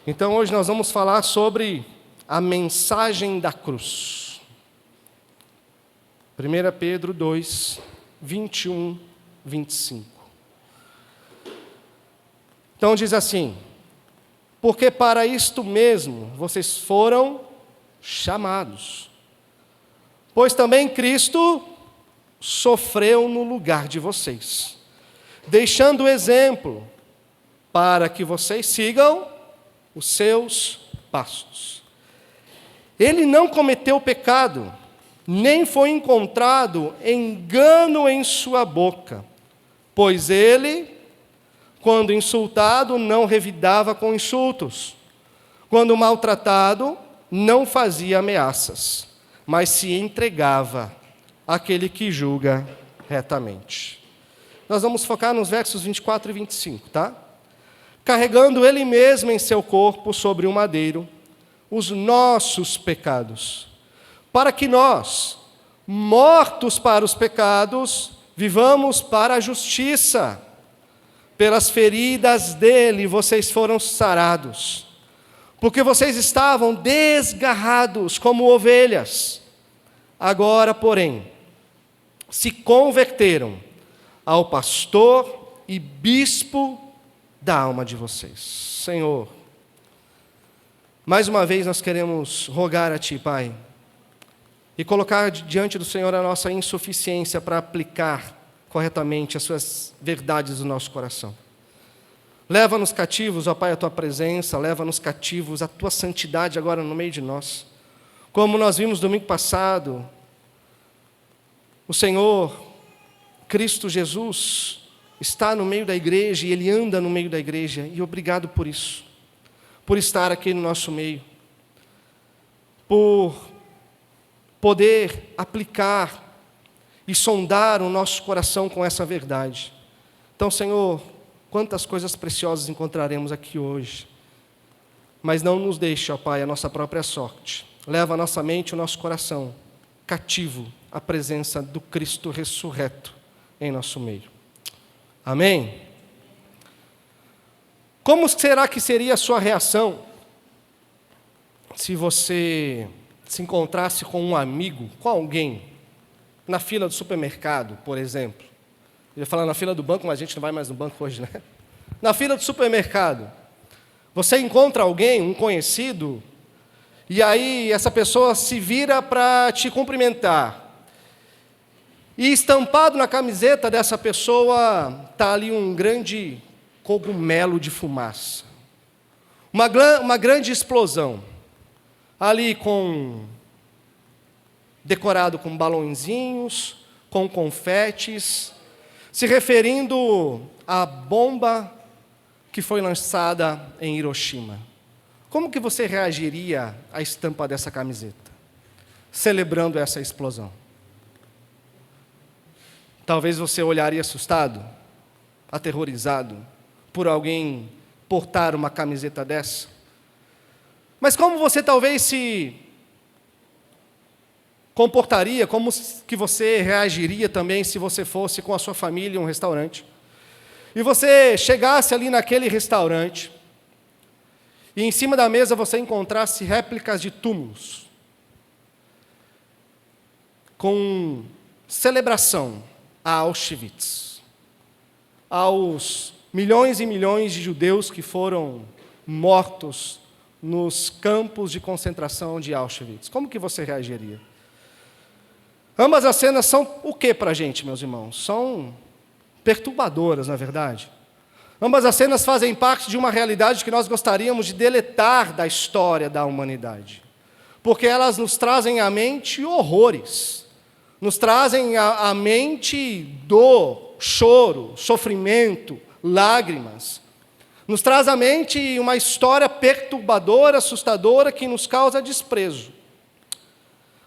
Então hoje nós vamos falar sobre a mensagem da cruz. 1 Pedro 2, 21, 25. Então diz assim: porque para isto mesmo vocês foram chamados, pois também Cristo sofreu no lugar de vocês, deixando o exemplo para que vocês sigam os seus passos. Ele não cometeu pecado, nem foi encontrado engano em sua boca, pois ele, quando insultado, não revidava com insultos, quando maltratado, não fazia ameaças, mas se entregava àquele que julga retamente. Nós vamos focar nos versos 24 e 25, tá? Carregando ele mesmo em seu corpo sobre o madeiro os nossos pecados, para que nós, mortos para os pecados, vivamos para a justiça. Pelas feridas dele vocês foram sarados, porque vocês estavam desgarrados como ovelhas. Agora, porém, se converteram ao pastor e bispo da alma de vocês. Senhor, mais uma vez nós queremos rogar a Ti, Pai, e colocar diante do Senhor a nossa insuficiência para aplicar corretamente as Suas verdades do nosso coração. Leva-nos cativos, ó Pai, a Tua presença, leva-nos cativos a Tua santidade agora no meio de nós. Como nós vimos domingo passado, o Senhor, Cristo Jesus, está no meio da igreja e Ele anda no meio da igreja, e obrigado por isso, por estar aqui no nosso meio, por poder aplicar e sondar o nosso coração com essa verdade. Então, Senhor, quantas coisas preciosas encontraremos aqui hoje, mas não nos deixe, ó Pai, a nossa própria sorte. Leva a nossa mente e o nosso coração cativo à presença do Cristo ressurreto em nosso meio. Amém? Como será que seria a sua reação se você se encontrasse com um amigo, com alguém, na fila do supermercado, por exemplo? Eu ia falar na fila do banco, mas a gente não vai mais no banco hoje, né? Na fila do supermercado, você encontra alguém, um conhecido, e aí essa pessoa se vira para te cumprimentar. E estampado na camiseta dessa pessoa está ali um grande cogumelo de fumaça. Uma grande explosão. Ali decorado com balõezinhos, com confetes, se referindo à bomba que foi lançada em Hiroshima. Como que você reagiria à estampa dessa camiseta, celebrando essa explosão? Talvez você olharia assustado, aterrorizado, por alguém portar uma camiseta dessa. Mas como você talvez se comportaria, como que você reagiria também se você fosse com a sua família em um restaurante, e você chegasse ali naquele restaurante, e em cima da mesa você encontrasse réplicas de túmulos, com celebração a Auschwitz, aos milhões e milhões de judeus que foram mortos nos campos de concentração de Auschwitz. Como que você reagiria? Ambas as cenas são o que para a gente, meus irmãos? São perturbadoras, na verdade. Ambas as cenas fazem parte de uma realidade que nós gostaríamos de deletar da história da humanidade, porque elas nos trazem à mente horrores, nos trazem à mente dor, choro, sofrimento, lágrimas. Nos traz à mente uma história perturbadora, assustadora, que nos causa desprezo.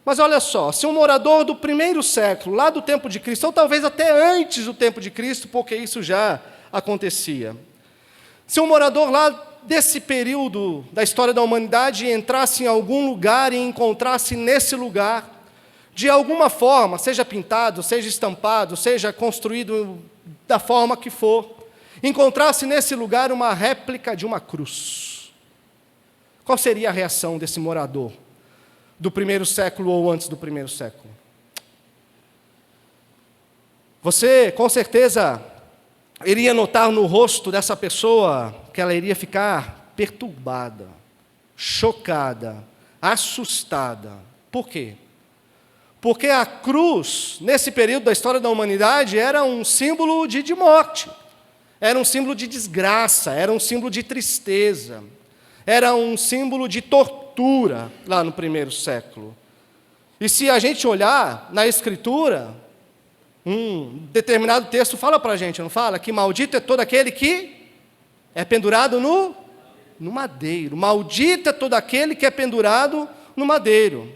Mas olha só, se um morador do primeiro século, lá do tempo de Cristo, ou talvez até antes do tempo de Cristo, porque isso já acontecia, se um morador lá desse período da história da humanidade entrasse em algum lugar e encontrasse nesse lugar de alguma forma, seja pintado, seja estampado, seja construído da forma que for, encontrasse nesse lugar uma réplica de uma cruz, qual seria a reação desse morador do primeiro século ou antes do primeiro século? Você, com certeza, iria notar no rosto dessa pessoa que ela iria ficar perturbada, chocada, assustada. Por quê? Porque a cruz, nesse período da história da humanidade, era um símbolo de morte, era um símbolo de desgraça, era um símbolo de tristeza, era um símbolo de tortura lá no primeiro século. E se a gente olhar na Escritura, um determinado texto fala para a gente, não fala? Que maldito é todo aquele que é pendurado no madeiro. Maldito é todo aquele que é pendurado no madeiro.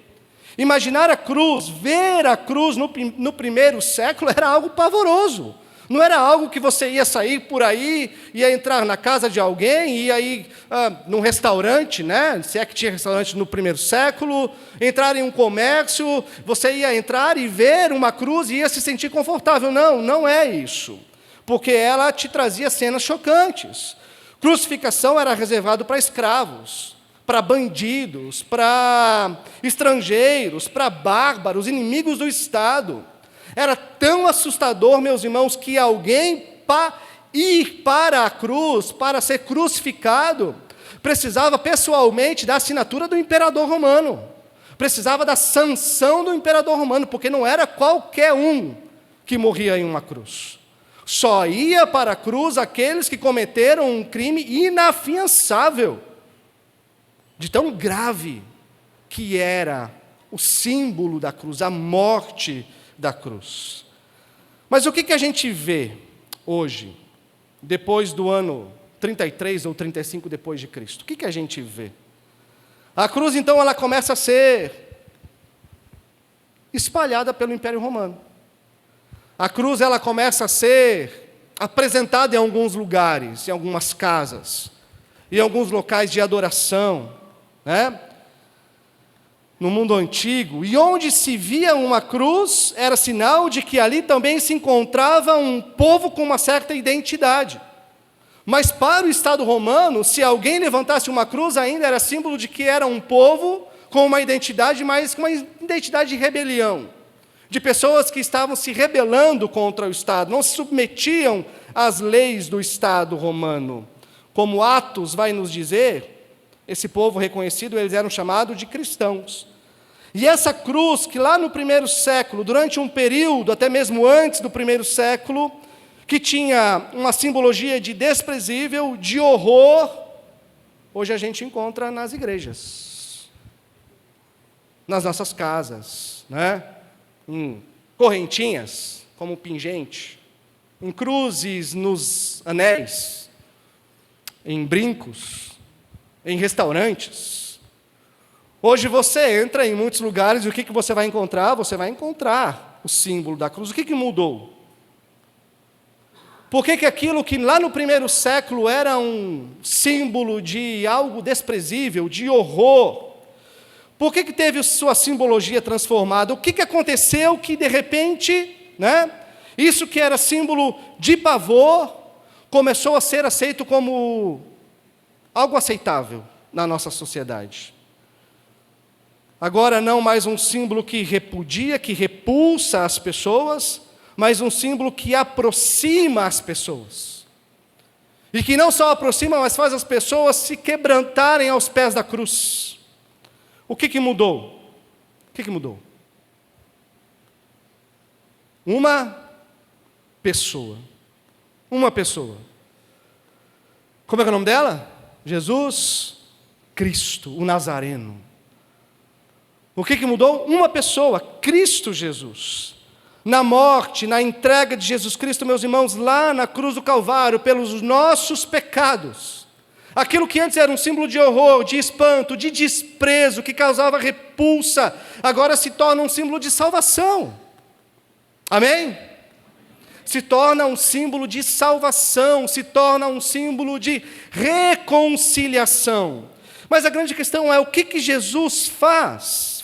Imaginar a cruz, ver a cruz no primeiro século era algo pavoroso. Não era algo que você ia sair por aí, ia entrar na casa de alguém, ia ir num restaurante, né? Se é que tinha restaurante no primeiro século, entrar em um comércio, você ia entrar e ver uma cruz e ia se sentir confortável. Não, não é isso. Porque ela te trazia cenas chocantes. Crucificação era reservado para escravos, para bandidos, para estrangeiros, para bárbaros, inimigos do Estado. Era tão assustador, meus irmãos, que alguém ir para a cruz, para ser crucificado, precisava pessoalmente da assinatura do imperador romano. Precisava da sanção do imperador romano, porque não era qualquer um que morria em uma cruz. Só ia para a cruz aqueles que cometeram um crime inafiançável, de tão grave que era o símbolo da cruz, a morte da cruz. Mas o que a gente vê hoje, depois do ano 33 ou 35 depois de Cristo? O que a gente vê? A cruz, então, ela começa a ser espalhada pelo Império Romano. A cruz, ela começa a ser apresentada em alguns lugares, em algumas casas, em alguns locais de adoração, né? No mundo antigo, e onde se via uma cruz, era sinal de que ali também se encontrava um povo com uma certa identidade. Mas para o Estado romano, se alguém levantasse uma cruz, ainda era símbolo de que era um povo com uma identidade, mas com uma identidade de rebelião, de pessoas que estavam se rebelando contra o Estado, não se submetiam às leis do Estado romano. Como Atos vai nos dizer, esse povo reconhecido, eles eram chamados de cristãos. E essa cruz, que lá no primeiro século, durante um período, até mesmo antes do primeiro século, que tinha uma simbologia de desprezível, de horror, hoje a gente encontra nas igrejas, nas nossas casas, né? Em correntinhas, como pingente, em cruzes nos anéis, em brincos, em restaurantes. Hoje você entra em muitos lugares e o que você vai encontrar? Você vai encontrar o símbolo da cruz. O que mudou? Por que aquilo que lá no primeiro século era um símbolo de algo desprezível, de horror, por que teve sua simbologia transformada? O que aconteceu que de repente, né, isso que era símbolo de pavor, começou a ser aceito como algo aceitável na nossa sociedade? Agora não mais um símbolo que repudia, que repulsa as pessoas, mas um símbolo que aproxima as pessoas. E que não só aproxima, mas faz as pessoas se quebrantarem aos pés da cruz. O que mudou? O que mudou? Uma pessoa. Uma pessoa. Como é o nome dela? Jesus Cristo, o Nazareno. O que mudou? Uma pessoa, Cristo Jesus. Na morte, na entrega de Jesus Cristo, meus irmãos, lá na cruz do Calvário, pelos nossos pecados. Aquilo que antes era um símbolo de horror, de espanto, de desprezo, que causava repulsa, agora se torna um símbolo de salvação. Amém? Se torna um símbolo de salvação, se torna um símbolo de reconciliação. Mas a grande questão é o que Jesus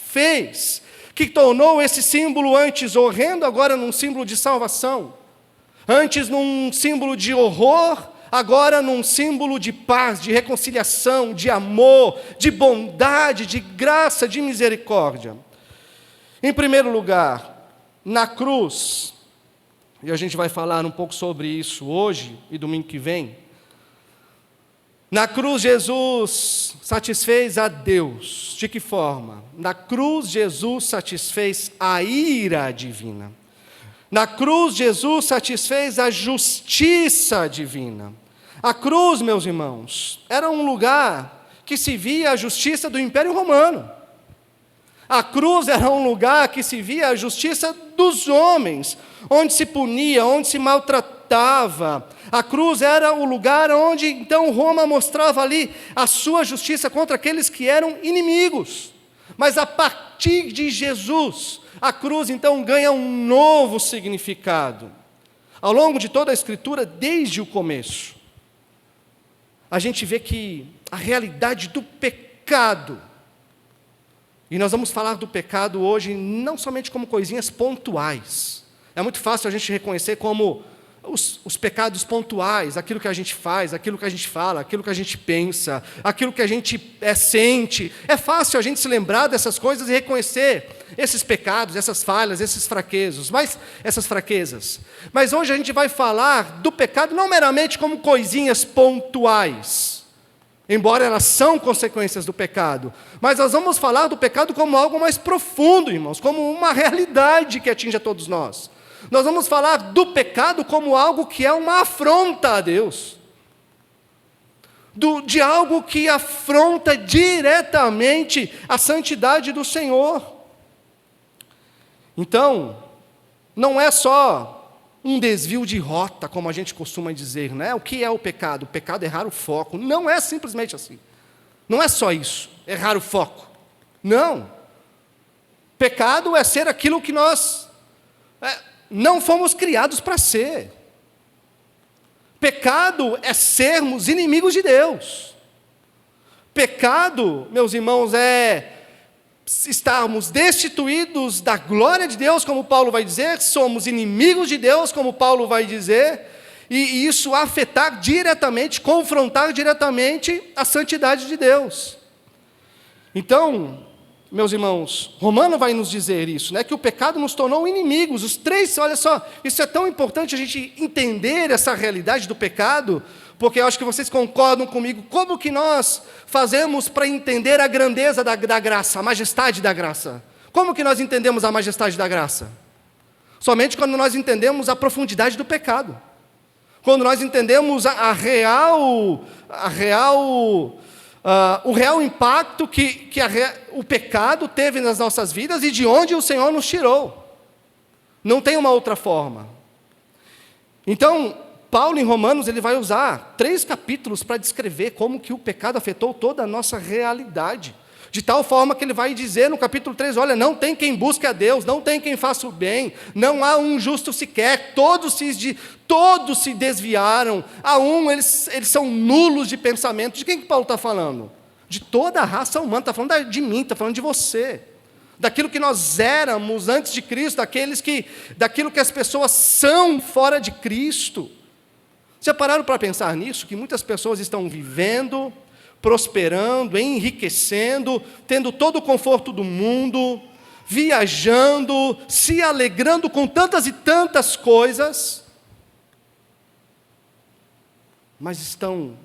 fez, que tornou esse símbolo antes horrendo, agora num símbolo de salvação. Antes num símbolo de horror, agora num símbolo de paz, de reconciliação, de amor, de bondade, de graça, de misericórdia. Em primeiro lugar, na cruz, e a gente vai falar um pouco sobre isso hoje e domingo que vem. Na cruz, Jesus satisfez a Deus. De que forma? Na cruz, Jesus satisfez a ira divina. Na cruz, Jesus satisfez a justiça divina. A cruz, meus irmãos, era um lugar que se via a justiça do Império Romano. A cruz era um lugar que se via a justiça dos homens, onde se punia, onde se maltratava. A cruz era o lugar onde, então, Roma mostrava ali a sua justiça contra aqueles que eram inimigos. Mas a partir de Jesus, a cruz, então, ganha um novo significado. Ao longo de toda a Escritura, desde o começo, a gente vê que a realidade do pecado, e nós vamos falar do pecado hoje não somente como coisinhas pontuais. É muito fácil a gente reconhecer como os pecados pontuais, aquilo que a gente faz, aquilo que a gente fala, aquilo que a gente pensa, aquilo que a gente sente. É fácil a gente se lembrar dessas coisas e reconhecer esses pecados, essas falhas, essas fraquezas. Mas hoje a gente vai falar do pecado não meramente como coisinhas pontuais, embora elas são consequências do pecado, mas nós vamos falar do pecado como algo mais profundo, irmãos, como uma realidade que atinge a todos nós. Nós vamos falar do pecado como algo que é uma afronta a Deus, de algo que afronta diretamente a santidade do Senhor. Então, não é só um desvio de rota, como a gente costuma dizer, né? O que é o pecado? O pecado é errar o foco. Não é simplesmente assim. Não é só isso, errar o foco. Não. Pecado é ser aquilo que nós não fomos criados para ser. Pecado é sermos inimigos de Deus. Pecado, meus irmãos, é estarmos destituídos da glória de Deus, como Paulo vai dizer, somos inimigos de Deus, como Paulo vai dizer, e isso afetar diretamente, confrontar diretamente a santidade de Deus. Então, meus irmãos, Romano vai nos dizer isso, né, que o pecado nos tornou inimigos. Os três, olha só, isso é tão importante a gente entender essa realidade do pecado, porque eu acho que vocês concordam comigo. Como que nós fazemos para entender a grandeza da graça, a majestade da graça? Como que nós entendemos a majestade da graça? Somente quando nós entendemos a profundidade do pecado. Quando nós entendemos o real impacto que o pecado teve nas nossas vidas e de onde o Senhor nos tirou. Não tem uma outra forma. Então, Paulo, em Romanos, ele vai usar 3 capítulos para descrever como que o pecado afetou toda a nossa realidade. De tal forma que ele vai dizer no capítulo 3, olha, não tem quem busque a Deus, não tem quem faça o bem, não há um justo sequer, todos se desviaram, eles são nulos de pensamento. De quem que Paulo está falando? De toda a raça humana, está falando de mim, está falando de você. Daquilo que nós éramos antes de Cristo, daquilo que as pessoas são fora de Cristo. Já pararam para pensar nisso? Que muitas pessoas estão vivendo, prosperando, enriquecendo, tendo todo o conforto do mundo, viajando, se alegrando com tantas e tantas coisas, mas estão,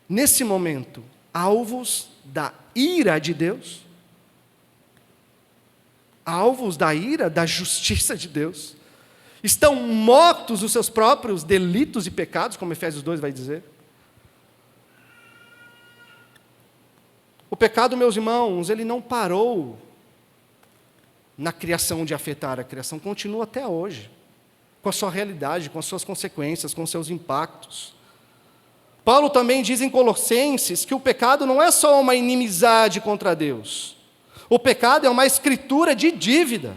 nesse momento, alvos da ira de Deus, alvos da ira, da justiça de Deus, estão mortos dos seus próprios delitos e pecados, como Efésios 2 vai dizer. O pecado, meus irmãos, ele não parou na criação de afetar, a criação continua até hoje, com a sua realidade, com as suas consequências, com os seus impactos. Paulo também diz em Colossenses que o pecado não é só uma inimizade contra Deus, o pecado é uma escritura de dívida.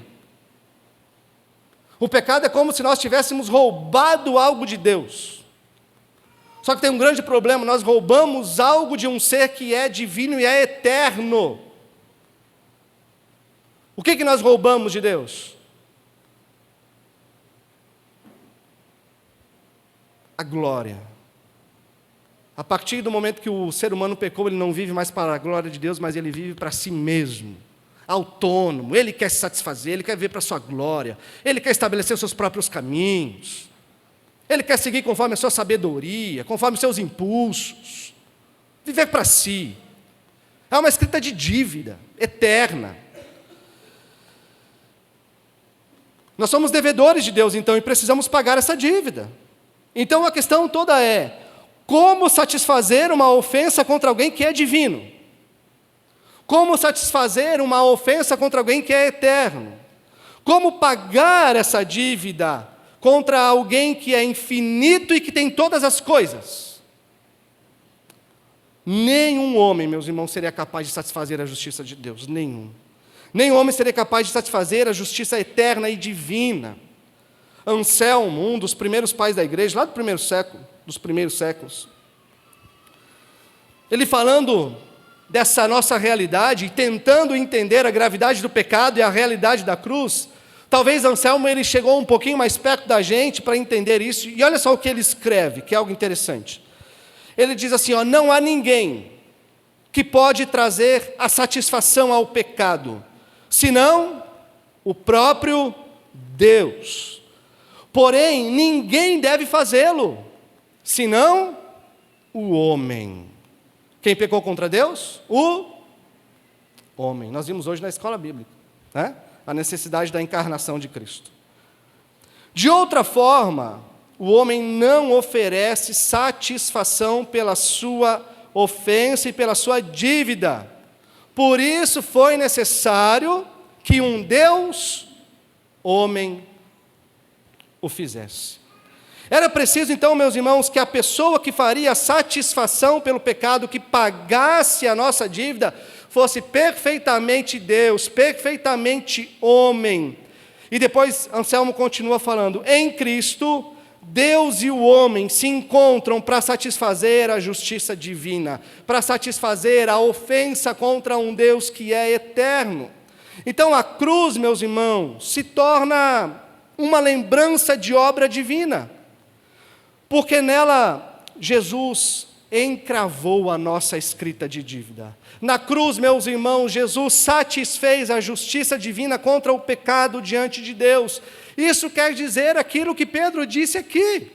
O pecado é como se nós tivéssemos roubado algo de Deus. Só que tem um grande problema, nós roubamos algo de um ser que é divino e é eterno. O que nós roubamos de Deus? A glória. A partir do momento que o ser humano pecou, ele não vive mais para a glória de Deus, mas ele vive para si mesmo, autônomo. Ele quer se satisfazer, ele quer viver para a sua glória, ele quer estabelecer os seus próprios caminhos, ele quer seguir conforme a sua sabedoria, conforme os seus impulsos, viver para si. É uma escrita de dívida eterna. Nós somos devedores de Deus, então, e precisamos pagar essa dívida. Então, a questão toda é: como satisfazer uma ofensa contra alguém que é divino? Como satisfazer uma ofensa contra alguém que é eterno? Como pagar essa dívida contra alguém que é infinito e que tem todas as coisas? Nenhum homem, meus irmãos, seria capaz de satisfazer a justiça de Deus. Nenhum. Nenhum homem seria capaz de satisfazer a justiça eterna e divina. Anselmo, um dos primeiros pais da igreja, lá do primeiro século, dos primeiros séculos, ele falando dessa nossa realidade e tentando entender a gravidade do pecado e a realidade da cruz, talvez Anselmo ele chegou um pouquinho mais perto da gente para entender isso, e olha só o que ele escreve, que é algo interessante. Ele diz assim, não há ninguém que pode trazer a satisfação ao pecado, senão o próprio Deus. Porém, ninguém deve fazê-lo, senão o homem. Quem pecou contra Deus? O homem. Nós vimos hoje na escola bíblica, né? A necessidade da encarnação de Cristo. De outra forma, o homem não oferece satisfação pela sua ofensa e pela sua dívida. Por isso foi necessário que um Deus, homem, o fizesse. Era preciso, então, meus irmãos, que a pessoa que faria a satisfação pelo pecado, que pagasse a nossa dívida, fosse perfeitamente Deus, perfeitamente homem. E depois Anselmo continua falando, em Cristo, Deus e o homem se encontram para satisfazer a justiça divina, para satisfazer a ofensa contra um Deus que é eterno. Então a cruz, meus irmãos, se torna uma lembrança de obra divina, porque nela Jesus encravou a nossa escrita de dívida. Na cruz, meus irmãos, Jesus satisfez a justiça divina contra o pecado diante de Deus. Isso quer dizer aquilo que Pedro disse aqui.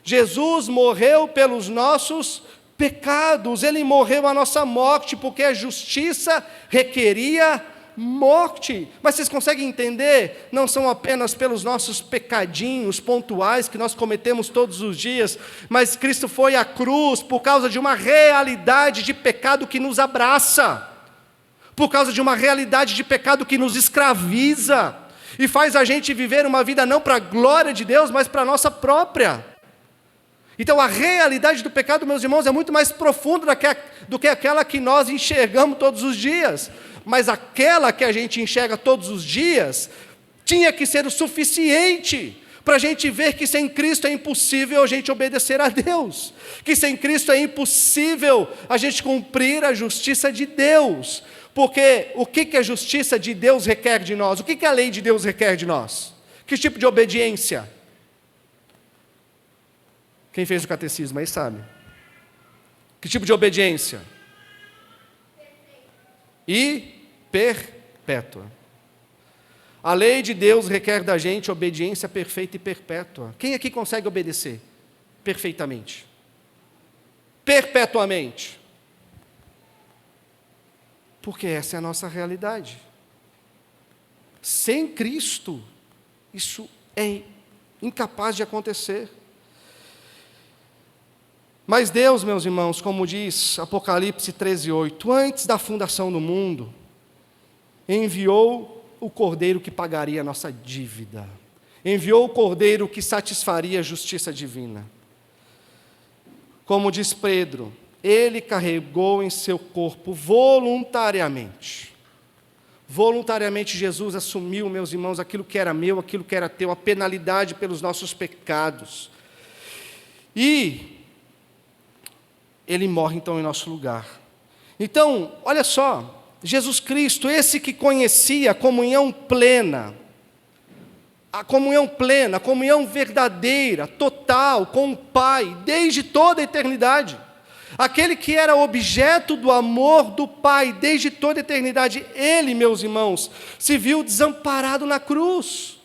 Jesus morreu pelos nossos pecados, Ele morreu a nossa morte, porque a justiça requeria morte. Mas vocês conseguem entender? Não são apenas pelos nossos pecadinhos pontuais que nós cometemos todos os dias, mas Cristo foi à cruz por causa de uma realidade de pecado que nos abraça, por causa de uma realidade de pecado que nos escraviza, e faz a gente viver uma vida não para a glória de Deus, mas para a nossa própria. Então a realidade do pecado, meus irmãos, é muito mais profunda do que aquela que nós enxergamos todos os dias. Mas aquela que a gente enxerga todos os dias, tinha que ser o suficiente para a gente ver que sem Cristo é impossível a gente obedecer a Deus, que sem Cristo é impossível a gente cumprir a justiça de Deus, porque o que a justiça de Deus requer de nós? O que a lei de Deus requer de nós? Que tipo de obediência? Quem fez o catecismo aí sabe. Que tipo de obediência? E perpétua. A lei de Deus requer da gente obediência perfeita e perpétua. Quem aqui consegue obedecer perfeitamente? Perpetuamente. Porque essa é a nossa realidade. Sem Cristo, isso é incapaz de acontecer. Mas Deus, meus irmãos, como diz Apocalipse 13:8, antes da fundação do mundo, enviou o Cordeiro que pagaria a nossa dívida. Enviou o Cordeiro que satisfaria a justiça divina. Como diz Pedro, Ele carregou em seu corpo voluntariamente. Voluntariamente Jesus assumiu, meus irmãos, aquilo que era meu, aquilo que era teu, a penalidade pelos nossos pecados. E Ele morre então em nosso lugar. Então, olha só, Jesus Cristo, esse que conhecia a comunhão plena, a comunhão verdadeira, total com o Pai, desde toda a eternidade. Aquele que era objeto do amor do Pai desde toda a eternidade, ele, meus irmãos, se viu desamparado na cruz.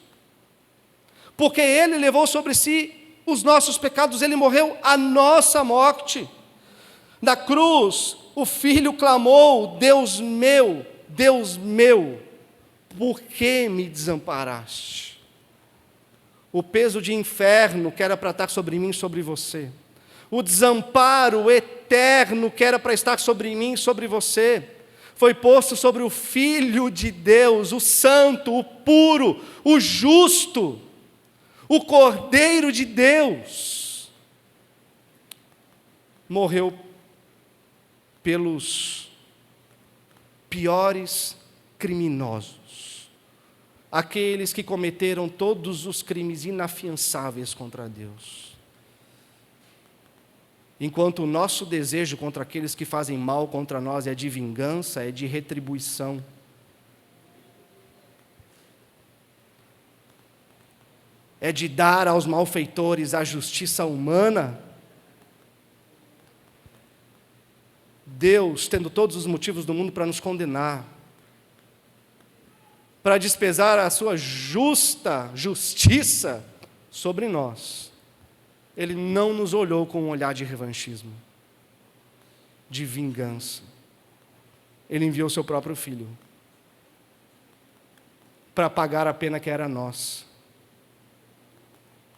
Porque ele levou sobre si os nossos pecados, ele morreu a nossa morte. Na cruz, o Filho clamou: Deus meu, por que me desamparaste? O peso de inferno que era para estar sobre mim e sobre você, o desamparo eterno que era para estar sobre mim e sobre você, foi posto sobre o Filho de Deus, o santo, o puro, o justo, o Cordeiro de Deus. Morreu pelos piores criminosos, aqueles que cometeram todos os crimes inafiançáveis contra Deus. Enquanto o nosso desejo contra aqueles que fazem mal contra nós é de vingança, é de retribuição. É de dar aos malfeitores a justiça humana. Deus, tendo todos os motivos do mundo para nos condenar, para despesar a sua justiça sobre nós, Ele não nos olhou com um olhar de revanchismo, de vingança. Ele enviou seu próprio Filho para pagar a pena que era nossa.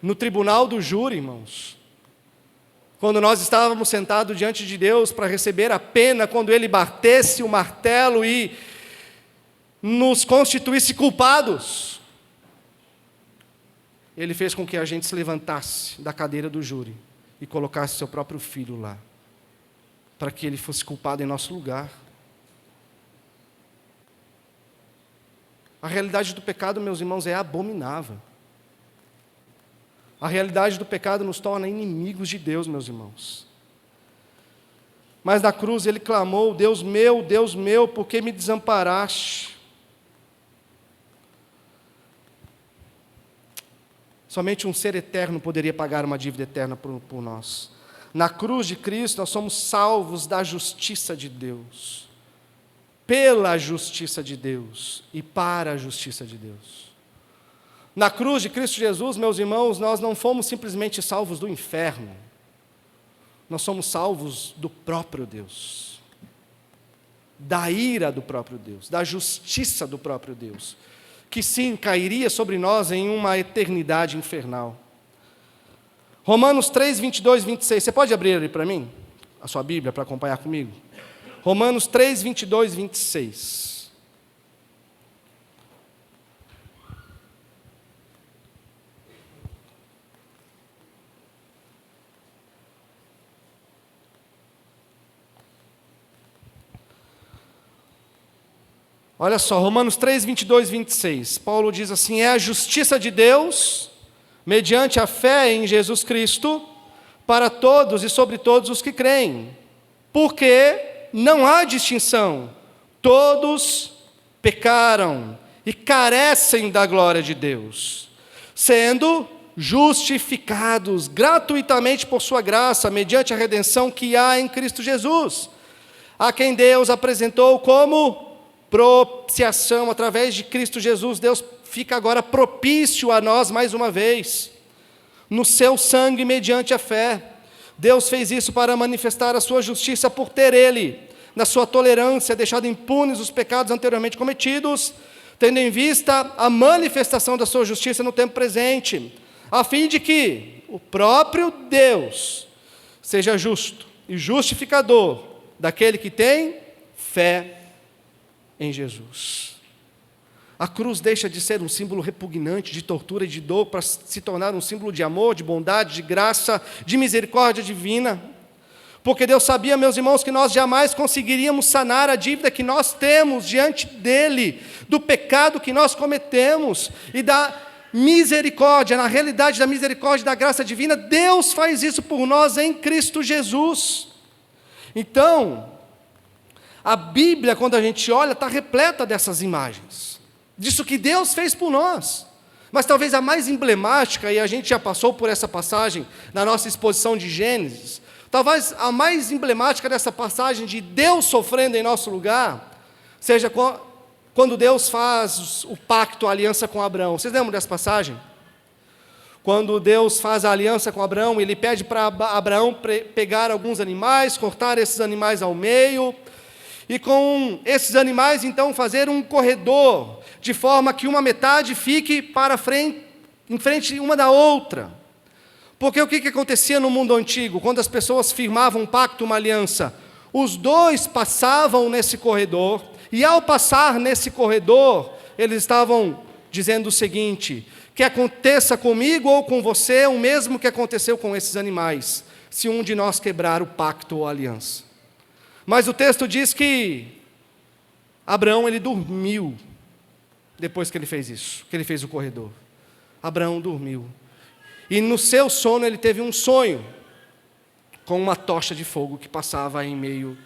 No tribunal do júri, irmãos, quando nós estávamos sentados diante de Deus para receber a pena, quando Ele batesse o martelo e nos constituísse culpados, Ele fez com que a gente se levantasse da cadeira do júri e colocasse seu próprio Filho lá, para que Ele fosse culpado em nosso lugar. A realidade do pecado, meus irmãos, é abominável. A realidade do pecado nos torna inimigos de Deus, meus irmãos. Mas na cruz Ele clamou: Deus meu, por que me desamparaste? Somente um ser eterno poderia pagar uma dívida eterna por nós. Na cruz de Cristo nós somos salvos da justiça de Deus, pela justiça de Deus e para a justiça de Deus. Na cruz de Cristo Jesus, meus irmãos, nós não fomos simplesmente salvos do inferno, nós somos salvos do próprio Deus, da ira do próprio Deus, da justiça do próprio Deus, que sim, cairia sobre nós em uma eternidade infernal. Romanos 3, 22, 26, você pode abrir ali para mim, a sua Bíblia, para acompanhar comigo? Romanos 3, 22, 26. Olha só, Romanos 3, 22, 26. Paulo diz assim: é a justiça de Deus, mediante a fé em Jesus Cristo, para todos e sobre todos os que creem. Porque não há distinção. Todos pecaram e carecem da glória de Deus, sendo justificados gratuitamente por sua graça, mediante a redenção que há em Cristo Jesus, a quem Deus apresentou como propiciação. Através de Cristo Jesus, Deus fica agora propício a nós mais uma vez, no seu sangue mediante a fé. Deus fez isso para manifestar a sua justiça, por ter Ele, na sua tolerância, deixado impunes os pecados anteriormente cometidos, tendo em vista a manifestação da sua justiça no tempo presente, a fim de que o próprio Deus seja justo e justificador daquele que tem fé em Jesus. A cruz deixa de ser um símbolo repugnante de tortura e de dor para se tornar um símbolo de amor, de bondade, de graça, de misericórdia divina. Porque Deus sabia, meus irmãos, que nós jamais conseguiríamos sanar a dívida que nós temos diante dEle, do pecado que nós cometemos e da misericórdia. Na realidade da misericórdia e da graça divina, Deus faz isso por nós em Cristo Jesus. Então, A Bíblia, quando a gente olha, está repleta dessas imagens, disso que Deus fez por nós. Mas talvez a mais emblemática, e a gente já passou por essa passagem na nossa exposição de Gênesis, talvez a mais emblemática dessa passagem de Deus sofrendo em nosso lugar, seja quando Deus faz o pacto, a aliança com Abraão. Vocês lembram dessa passagem? Quando Deus faz a aliança com Abraão, Ele pede para Abraão pegar alguns animais, cortar esses animais ao meio, e com esses animais, então, fazer um corredor, de forma que uma metade fique em frente uma da outra. Porque o que acontecia no mundo antigo? Quando as pessoas firmavam um pacto, uma aliança, os dois passavam nesse corredor, e ao passar nesse corredor, eles estavam dizendo o seguinte: que aconteça comigo ou com você o mesmo que aconteceu com esses animais, se um de nós quebrar o pacto ou a aliança. Mas o texto diz que Abraão, ele dormiu depois que ele fez isso, que ele fez o corredor. Abraão dormiu. E no seu sono ele teve um sonho com uma tocha de fogo que passava em meio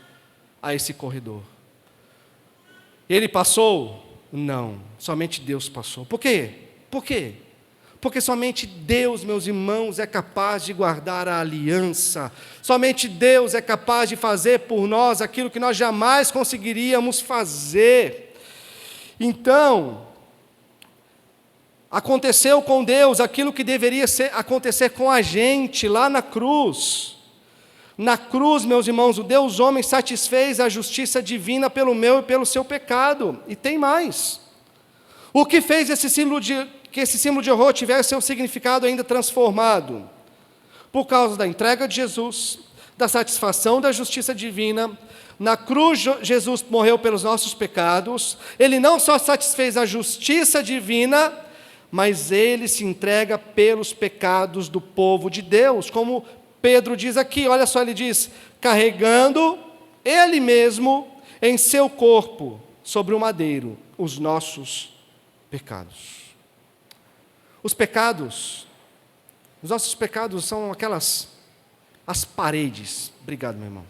a esse corredor. Ele passou? Não, somente Deus passou. Por quê? Por quê? Porque somente Deus, meus irmãos, é capaz de guardar a aliança. Somente Deus é capaz de fazer por nós aquilo que nós jamais conseguiríamos fazer. Então, aconteceu com Deus aquilo que deveria acontecer com a gente lá na cruz. Na cruz, meus irmãos, o Deus homem satisfez a justiça divina pelo meu e pelo seu pecado. E tem mais. O que fez que esse símbolo de horror tivesse seu significado ainda transformado? Por causa da entrega de Jesus, da satisfação da justiça divina. Na cruz, Jesus morreu pelos nossos pecados. Ele não só satisfez a justiça divina, mas ele se entrega pelos pecados do povo de Deus, como Pedro diz aqui, olha só, ele diz: carregando ele mesmo em seu corpo, sobre o madeiro, os nossos pecados. Os nossos pecados são as paredes. Obrigado, meu irmão.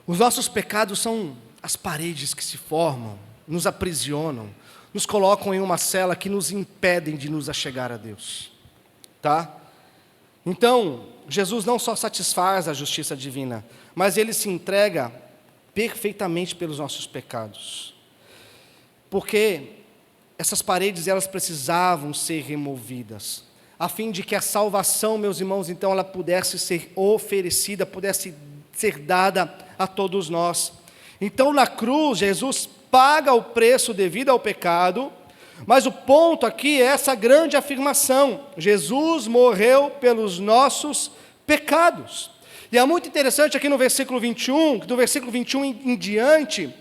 Os nossos pecados são as paredes que se formam, nos aprisionam, nos colocam em uma cela que nos impedem de nos achegar a Deus. Tá? Então, Jesus não só satisfaz a justiça divina, mas Ele se entrega perfeitamente pelos nossos pecados. Porque essas paredes, elas precisavam ser removidas, a fim de que a salvação, meus irmãos, então ela pudesse ser oferecida, pudesse ser dada a todos nós. Então, na cruz, Jesus paga o preço devido ao pecado, mas o ponto aqui é essa grande afirmação: Jesus morreu pelos nossos pecados. E é muito interessante aqui no versículo 21, que do versículo 21 em diante,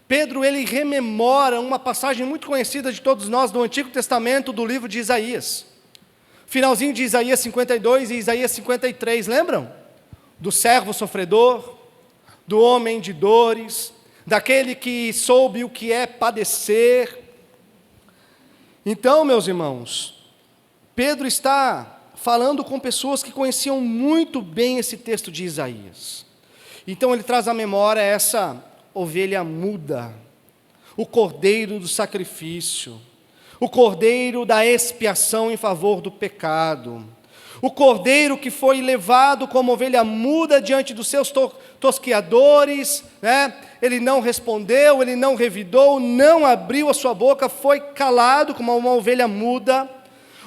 Pedro ele rememora uma passagem muito conhecida de todos nós do Antigo Testamento, do livro de Isaías. Finalzinho de Isaías 52 e Isaías 53, lembram? Do servo sofredor, do homem de dores, daquele que soube o que é padecer. Então, meus irmãos, Pedro está falando com pessoas que conheciam muito bem esse texto de Isaías. Então ele traz à memória essa ovelha muda, o cordeiro do sacrifício, o cordeiro da expiação em favor do pecado, o cordeiro que foi levado como ovelha muda diante dos seus tosqueadores, né? Ele não respondeu, ele não revidou, não abriu a sua boca, foi calado como uma ovelha muda.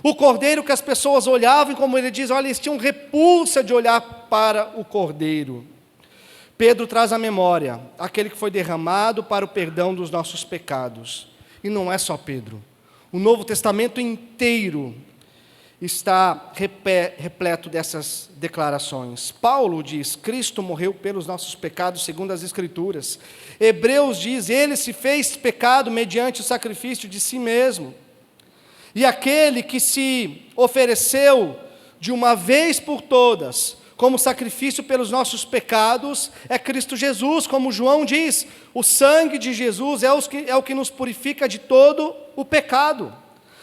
O cordeiro que as pessoas olhavam, como ele diz, olha, eles tinham repulsa de olhar para o cordeiro. Pedro traz à memória aquele que foi derramado para o perdão dos nossos pecados. E não é só Pedro. O Novo Testamento inteiro está repleto dessas declarações. Paulo diz: Cristo morreu pelos nossos pecados segundo as Escrituras. Hebreus diz: Ele se fez pecado mediante o sacrifício de si mesmo. E aquele que se ofereceu de uma vez por todas como sacrifício pelos nossos pecados é Cristo Jesus, como João diz: o sangue de Jesus é o que nos purifica de todo o pecado.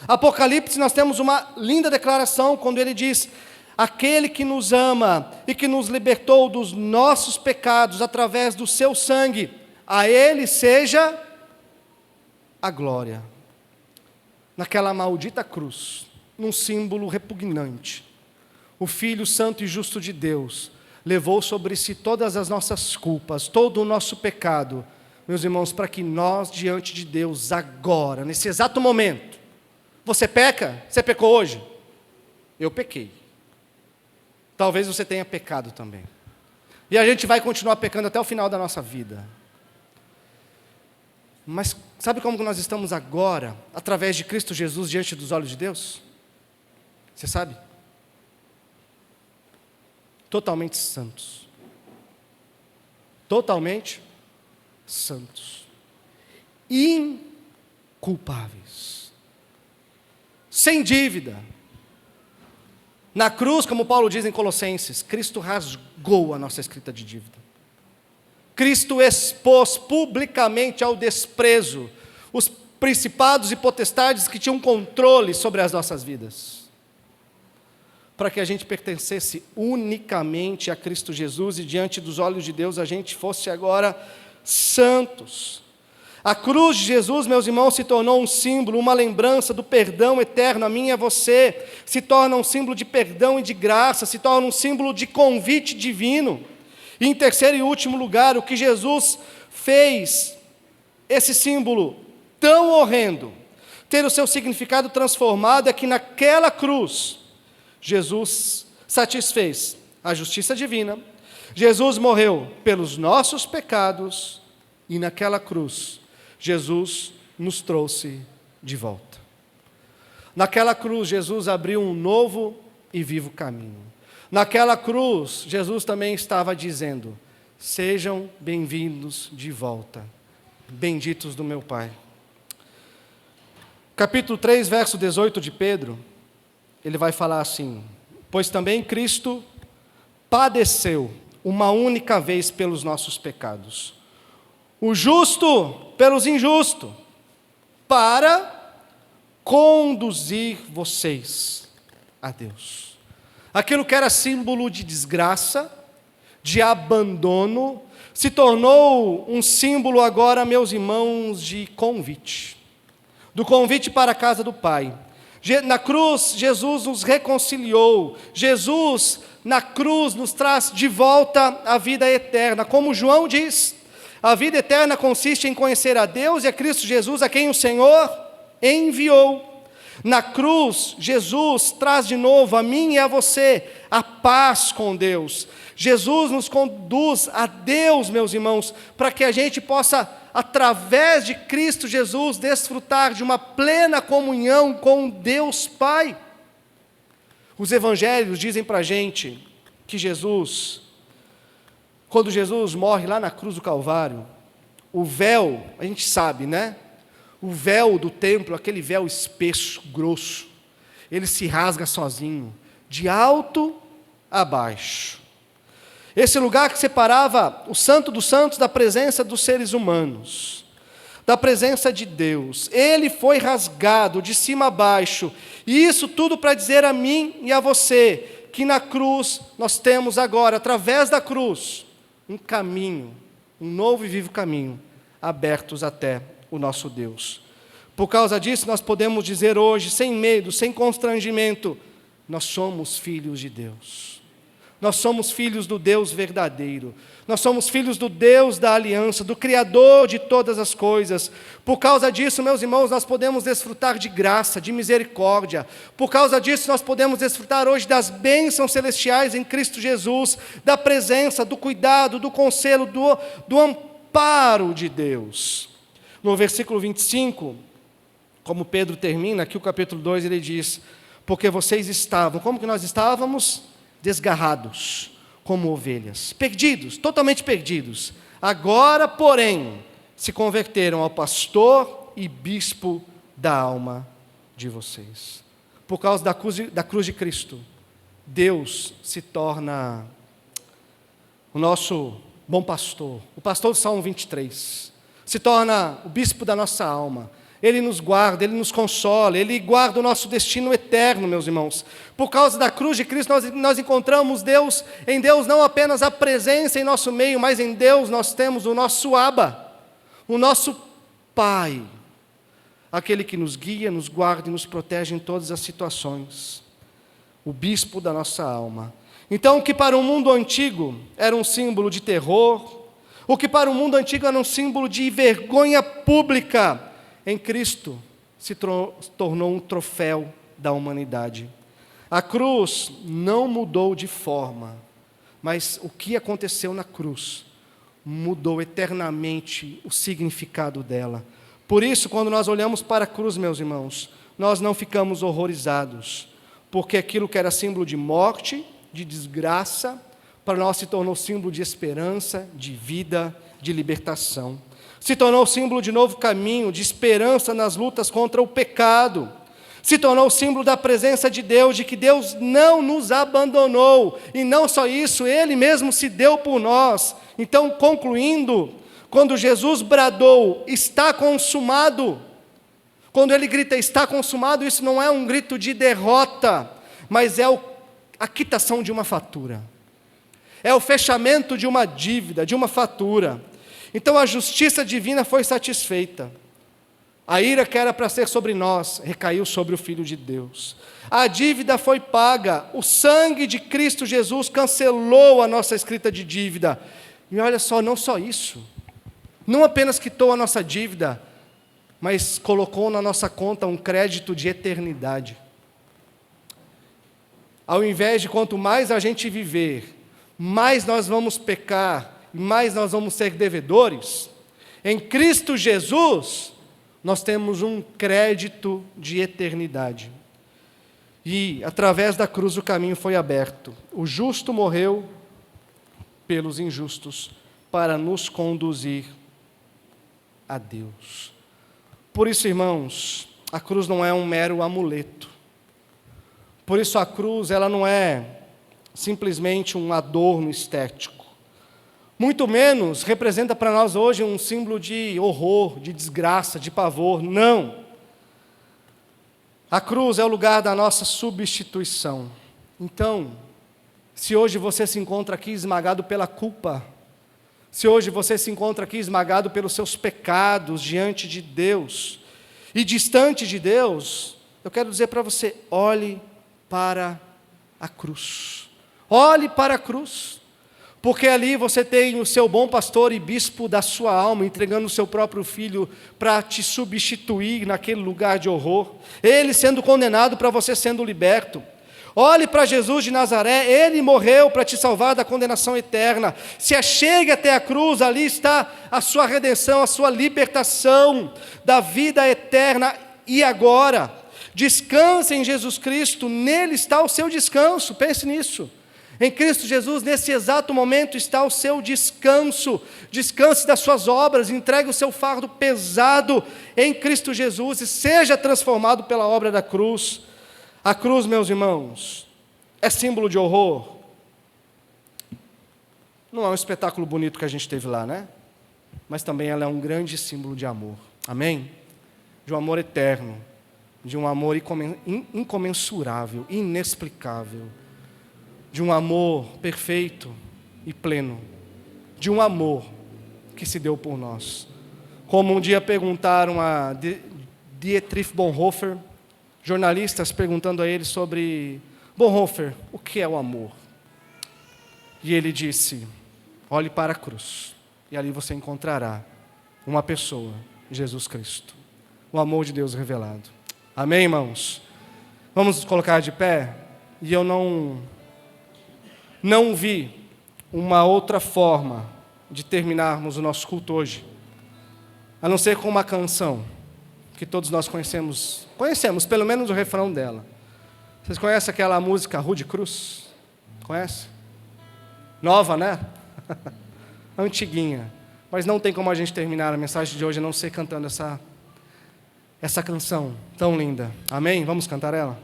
Apocalipse, nós temos uma linda declaração, quando ele diz: aquele que nos ama e que nos libertou dos nossos pecados através do seu sangue, a Ele seja a glória. Naquela maldita cruz, num símbolo repugnante, o Filho Santo e Justo de Deus levou sobre si todas as nossas culpas, todo o nosso pecado, meus irmãos, para que nós, diante de Deus, agora, nesse exato momento, você peca? Você pecou hoje? Eu pequei. Talvez você tenha pecado também. E a gente vai continuar pecando até o final da nossa vida. Mas sabe como nós estamos agora, através de Cristo Jesus, diante dos olhos de Deus? Você sabe? Totalmente santos. Totalmente santos. Inculpáveis. Sem dívida. Na cruz, como Paulo diz em Colossenses, Cristo rasgou a nossa escrita de dívida. Cristo expôs publicamente ao desprezo os principados e potestades que tinham controle sobre as nossas vidas, para que a gente pertencesse unicamente a Cristo Jesus e diante dos olhos de Deus a gente fosse agora santos. A cruz de Jesus, meus irmãos, se tornou um símbolo, uma lembrança do perdão eterno a mim e a você, se torna um símbolo de perdão e de graça, se torna um símbolo de convite divino. E em terceiro e último lugar, o que Jesus fez, esse símbolo tão horrendo, ter o seu significado transformado, é que naquela cruz, Jesus satisfez a justiça divina, Jesus morreu pelos nossos pecados, e naquela cruz, Jesus nos trouxe de volta. Naquela cruz, Jesus abriu um novo e vivo caminho. Naquela cruz, Jesus também estava dizendo: sejam bem-vindos de volta, benditos do meu Pai. Capítulo 3, verso 18 de Pedro, ele vai falar assim: pois também Cristo padeceu uma única vez pelos nossos pecados, o justo pelos injustos, para conduzir vocês a Deus. Aquilo que era símbolo de desgraça, de abandono, se tornou um símbolo agora, meus irmãos, de convite. Do convite para a casa do Pai. Na cruz, Jesus nos reconciliou. Jesus, na cruz, nos traz de volta a vida eterna. Como João diz, a vida eterna consiste em conhecer a Deus e a Cristo Jesus, a quem o Senhor enviou. Na cruz, Jesus traz de novo a mim e a você a paz com Deus. Jesus nos conduz a Deus, meus irmãos, para que a gente possa, através de Cristo Jesus, desfrutar de uma plena comunhão com Deus Pai. Os evangelhos dizem para a gente que Jesus, quando Jesus morre lá na cruz do Calvário, o véu, a gente sabe, né? O véu do templo, aquele véu espesso, grosso, ele se rasga sozinho, de alto a baixo. Esse lugar que separava o santo dos santos da presença dos seres humanos, da presença de Deus, ele foi rasgado de cima a baixo, e isso tudo para dizer a mim e a você, que na cruz nós temos agora, através da cruz, um caminho, um novo e vivo caminho, abertos até o nosso Deus. Por causa disso, nós podemos dizer hoje, sem medo, sem constrangimento, nós somos filhos de Deus. Nós somos filhos do Deus verdadeiro. Nós somos filhos do Deus da aliança, do Criador de todas as coisas. Por causa disso, meus irmãos, nós podemos desfrutar de graça, de misericórdia. Por causa disso, nós podemos desfrutar hoje das bênçãos celestiais em Cristo Jesus, da presença, do cuidado, do conselho, do amparo de Deus. No versículo 25, como Pedro termina, aqui o capítulo 2, ele diz: porque vocês estavam, como que nós estávamos? Desgarrados, como ovelhas, perdidos, totalmente perdidos. Agora, porém, se converteram ao pastor e bispo da alma de vocês. Por causa da cruz de Cristo, Deus se torna o nosso bom pastor, o pastor do Salmo 23, se torna o bispo da nossa alma. Ele nos guarda, Ele nos consola, Ele guarda o nosso destino eterno, meus irmãos. Por causa da cruz de Cristo, nós encontramos em Deus não apenas a presença em nosso meio, mas em Deus nós temos o nosso Abba, o nosso Pai, aquele que nos guia, nos guarda e nos protege em todas as situações, o bispo da nossa alma. Então, o que para o mundo antigo era um símbolo de terror, o que para o mundo antigo era um símbolo de vergonha pública, em Cristo se tornou um troféu da humanidade. A cruz não mudou de forma, mas o que aconteceu na cruz mudou eternamente o significado dela. Por isso, quando nós olhamos para a cruz, meus irmãos, nós não ficamos horrorizados, porque aquilo que era símbolo de morte, de desgraça, para nós se tornou símbolo de esperança, de vida, de libertação. Se tornou símbolo de novo caminho, de esperança nas lutas contra o pecado. Se tornou símbolo da presença de Deus, de que Deus não nos abandonou. E não só isso, Ele mesmo se deu por nós. Então, concluindo, quando Jesus bradou, está consumado, quando Ele grita, está consumado, isso não é um grito de derrota, mas é a quitação de uma fatura. É o fechamento de uma dívida, de uma fatura. Então a justiça divina foi satisfeita. A ira que era para ser sobre nós, recaiu sobre o Filho de Deus. A dívida foi paga, o sangue de Cristo Jesus cancelou a nossa escrita de dívida. E olha só, não só isso, não apenas quitou a nossa dívida, mas colocou na nossa conta um crédito de eternidade. Ao invés de quanto mais a gente viver, mais nós vamos pecar, mais nós vamos ser devedores, em Cristo Jesus, nós temos um crédito de eternidade. E, através da cruz, o caminho foi aberto. O justo morreu pelos injustos, para nos conduzir a Deus. Por isso, irmãos, a cruz não é um mero amuleto. Por isso, a cruz, ela não é simplesmente um adorno estético. Muito menos representa para nós hoje um símbolo de horror, de desgraça, de pavor. Não. A cruz é o lugar da nossa substituição. Então, se hoje você se encontra aqui esmagado pela culpa, se hoje você se encontra aqui esmagado pelos seus pecados diante de Deus e distante de Deus, eu quero dizer para você, olhe para a cruz. Olhe para a cruz. Porque ali você tem o seu bom pastor e bispo da sua alma, entregando o seu próprio filho para te substituir naquele lugar de horror. Ele sendo condenado para você sendo liberto. Olhe para Jesus de Nazaré, Ele morreu para te salvar da condenação eterna. Se achegue até a cruz, ali está a sua redenção, a sua libertação da vida eterna. E agora, descanse em Jesus Cristo, nele está o seu descanso, pense nisso. Em Cristo Jesus, nesse exato momento, está o seu descanso. Descanse das suas obras, entregue o seu fardo pesado em Cristo Jesus e seja transformado pela obra da cruz. A cruz, meus irmãos, é símbolo de horror. Não é um espetáculo bonito que a gente teve lá, né? Mas também ela é um grande símbolo de amor. Amém? De um amor eterno, de um amor incomensurável, inexplicável. De um amor perfeito e pleno, de um amor que se deu por nós. Como um dia perguntaram a Dietrich Bonhoeffer, jornalistas perguntando a ele sobre Bonhoeffer, o que é o amor? E ele disse, olhe para a cruz, e ali você encontrará uma pessoa, Jesus Cristo, o amor de Deus revelado. Amém, irmãos? Vamos nos colocar de pé, e eu não vi uma outra forma de terminarmos o nosso culto hoje, a não ser com uma canção que todos nós conhecemos pelo menos o refrão dela. Vocês conhecem aquela música Rude Cruz? Conhece? Nova, né? Antiguinha. Mas não tem como a gente terminar a mensagem de hoje a não ser cantando essa canção tão linda. Amém? Vamos cantar ela?